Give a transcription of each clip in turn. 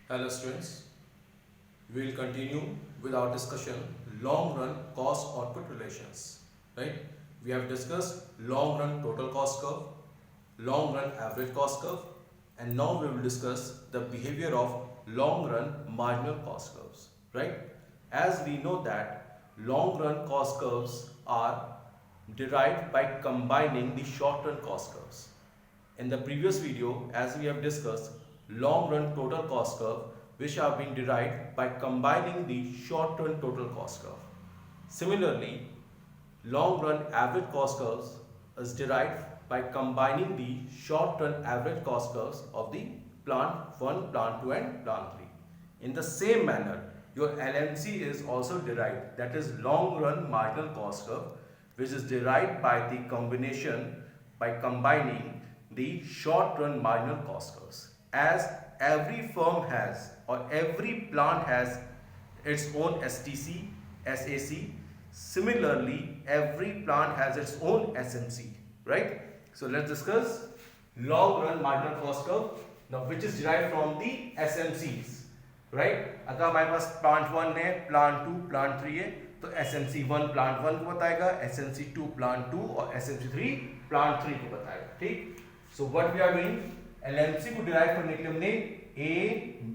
Hello students, we will continue with our discussion long run cost output relations. Right? We have discussed long run total cost curve, long run average cost curve, and now we will discuss the behavior of long run marginal cost curves. Right? As we know that long run cost curves are derived by combining the short run cost curves. In the previous video, as we have discussed, long run total cost curve which are being derived by combining the short run total cost curve. Similarly, long run average cost curves is derived by combining the short run average cost curves of the plant 1, plant 2 and plant 3. In the same manner, your LMC is also derived, that is long run marginal cost curve, which is derived by the combination by combining the short run marginal cost curves. As every firm has or every plant has its own STC, SAC, similarly every plant has its own SMC, right? So let's discuss long run marginal cost curve now, which is derived from the SMCs, right अगर हमारे पास plant 1 है, plant 2, plant 3 है तो SMC 1 plant 1 को बताएगा, SMC 2 plant 2 और SMC 3 plant 3 को बताएगा. ठीक. So what we are doing, LMC को डिराइव करने के लिए हमने A,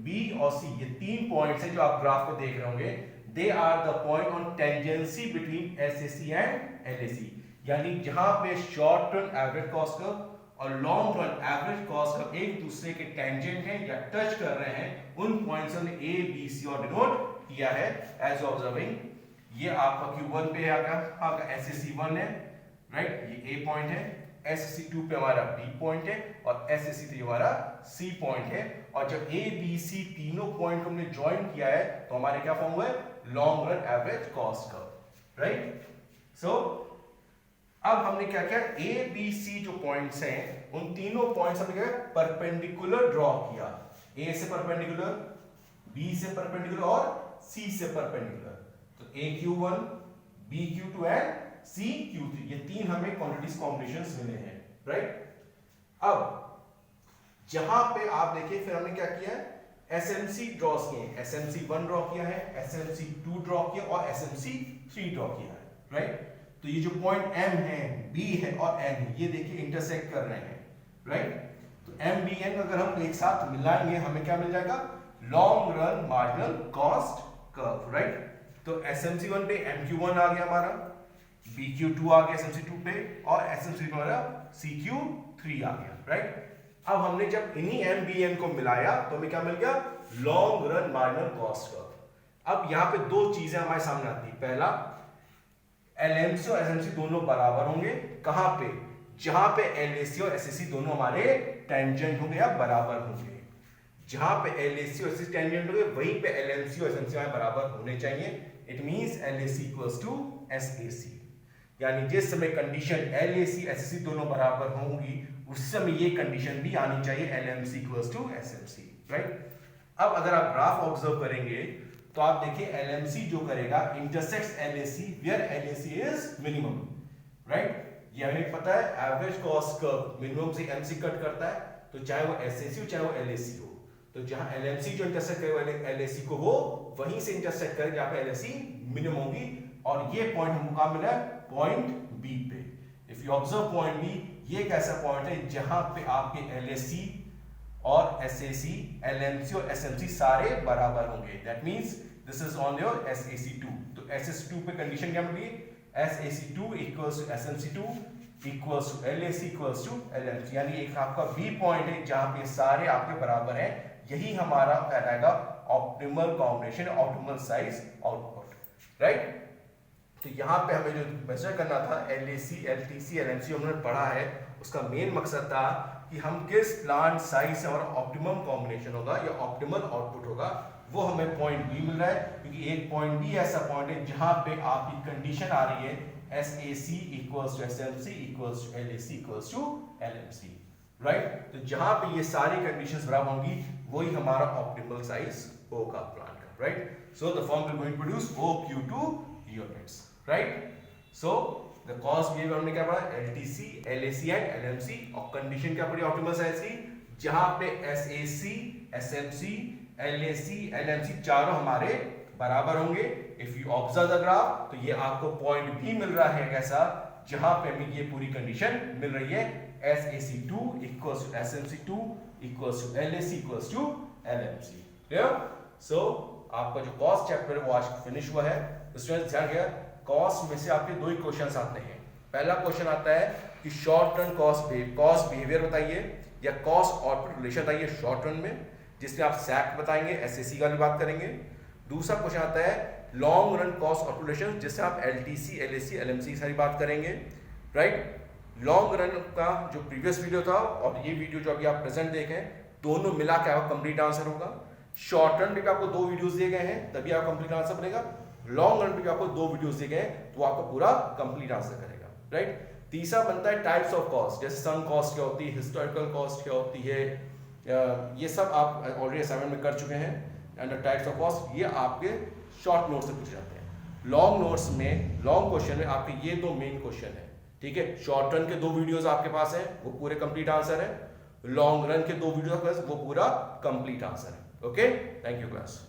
B और C ये तीन पॉइंट्स हैं जो आप ग्राफ पे देख रहे होंगे. They are the point on tangency between SAC and LAC, यानी जहां पे short run average cost curve और long run average cost curve एक दूसरे के टेंजेंट हैं या टच कर रहे हैं, उन पॉइंट्स हमने A, B, C और डिनोट किया है एज ऑब्जर्विंग. ये आपका Q1 पे है, आपका SAC1 है, राइट, ये A पॉइंट है, SAC2 पे हमारा B पॉइंट है और SAC3 हमारा C पॉइंट है. और जब A, B, C तीनों पॉइंट को हमने ज्वाइन किया है तो हमारे क्या फॉर्म हुआ है, long run average cost curve, right. So अब हमने क्या किया, A, B, C जो पॉइंट्स हैं उन तीनों पॉइंट्स हमने क्या परपेंडिकुलर ड्रॉ किया. A से परपेंडिकुलर, B से परपेंडिकुलर और C से परपेंडिकुलर. तो AQ1, BQ2 एंड CQ3 ये तीन हमें क्वांटिटीज कॉम्बिनेशंस मिले हैं, राइट. अब जहां पे आप देखिए फिर हमने क्या किया है, SMC ड्रॉ किए हैं, SMC1 ड्रॉ किया है, SMC2 ड्रॉ किया और SMC3 ड्रॉ किया है, राइट. तो ये जो पॉइंट M है, B है और N है, ये देखिए इंटरसेक्ट कर रहे हैं, राइट. तो M, B, N अगर हम एक साथ मिलाएंगे हमें क्या मिल जाएगा, long run marginal cost curve, right. तो SMC1 पे MQ1 आ गया हमारा, BQ2 आ गया SMC2 पे और SMC पे हमारा CQ3 आ गया, राइट. अब हमने जब इन्हीं M, B, N को मिलाया तो हमें क्या मिल गया, long run marginal cost curve. अब यहाँ पे दो चीजें हमारे सामने आती है. पहला, LMC और SMC दोनों बराबर होंगे, कहां पे, जहां पे LAC और SAC दोनों हमारे टेंजेंट होंगे या बराबर होंगे. जहां पे LAC और SAC टेंजेंट होंगे वहीं पे LMC और SMC हमारे बराबर होने चाहिए. It means LAC equals to SAC, यानी जिस समय कंडीशन LAC SAC दोनों बराबर होंगी उस समय ये कंडीशन भी आनी चाहिए LMC equals to SMC, right. अब अगर आप ग्राफ ऑब्जर्व करेंगे तो आप देखिए LMC जो करेगा intersects LAC where LAC is minimum, right. ये हमें पता है एवरेज कॉस्ट कर्व मिनिमम से MC कट करता है, तो चाहे वो SAC हो चाहे वो LAC हो, तो जहां LMC जो इंटरसेक्ट करेगा LAC को वो वहीं से इंटरसेक्ट करेगा जहां पे LAC मिनिमम होगी. और ये पॉइंट हमको कहां मिला है, पॉइंट B पे. If you observe point B, ये एक ऐसा पॉइंट है जहां पे आपके LAC और SAC, LMC और SMC सारे बराबर होंगे. That means this is on your SAC2. तो SAC2 पे कंडीशन क्या मिली, SAC2 equals to SMC2 equals to LAC equals to LMC, यानी एक आपका B पॉइंट है जहां पे सारे आपके बराबर हैं. यही हमारा कहलाएगा optimal combination, optimal size output, right. तो यहाँ पे हमें जो मेजर करना था LAC, LTC, LMC हमने पढ़ा है, उसका मेन मकसद था कि हम किस प्लांट साइज से हमारा ऑप्टिमम कॉम्बिनेशन होगा या ऑप्टिमल आउटपुट होगा. वो हमें पॉइंट B मिल रहा है क्योंकि एक पॉइंट B ऐसा पॉइंट है जहां पे आपकी कंडीशन आ रही है SAC equals to SMC equals to LAC equals to LMC, right. तो जहां पे ये सारी कंडीशंस बराबर होंगी वही हमारा ऑप्टिमल साइज होगा प्लांट का, right. So the firm will going to produce OQ2 units, right. So the cost behaviour हमने क्या पढ़ा, LTC, LAC एंड LMC. और कंडीशन क्या पड़ी, ऑप्टिमल साइज की, जहां पे SAC, SMC, LAC LMC चारों हमारे बराबर होंगे। If you observe the graph तो ये आपको पॉइंट भी मिल रहा है कैसा, जहां पे हमें ये पूरी कंडीशन मिल रही है SAC2 equals to SMC2 equals to LAC equals to LMC। Clear? So आपका जो कॉस्ट चैप्टर है वो आज फिनिश हुआ है। स्टूडेंट्स ध्यान रखिएगा, कॉस्ट में से आपके दो ही क्वेश्चंस आते हैं। पहला क्वेश्चन आता है कि शॉर्ट रन कॉस्ट बिहेवियर बताइए या कॉस्ट आउटपुट रिलेशन बताइए शॉर्ट रन में, जिसमें आप सैक बताएंगे, SAC वाली बात करेंगे। दूसरा क्वेश्चन आता है long run cost output relation, जिससे आप LTC LAC LMC की सारी बात करेंगे। राइट? लॉन्ग रन का जो प्रीवियस वीडियो था और ये वीडियो जो अभी आप प्रेजेंट देखें, दोनों मिला के आपका कंप्लीट आंसर होगा। शॉर्ट रन पे भी आपको दो वीडियोस दिए गए हैं, तभी आपका कंप्लीट आंसर बनेगा। लॉन्ग रन पे भी आपको दो वीडियोस दिए गए हैं, तो आपका पूरा कंप्लीट आंसर करेगा। राइट? तीसरा बनता है टाइप्स ऑफ कॉस्ट, जैसे सम कॉस्ट क्या होती है, हिस्टोरिकल कॉस्ट क्या होती है, ये सब आप ऑलरेडी असाइनमेंट में कर चुके हैं। एंड टाइप्स ऑफ कॉस्ट ये आपके शॉर्ट नोट से पूछे जाते हैं। लॉन्ग नोट्स में, लॉन्ग क्वेश्चन में आपके ये दो मेन क्वेश्चन है। ठीक है? शॉर्ट रन के दो वीडियोस आपके पास है, वो पूरे कंप्लीट आंसर है। लॉन्ग रन के दो वीडियो वो पूरा कंप्लीट आंसर है। Okay, thank you class.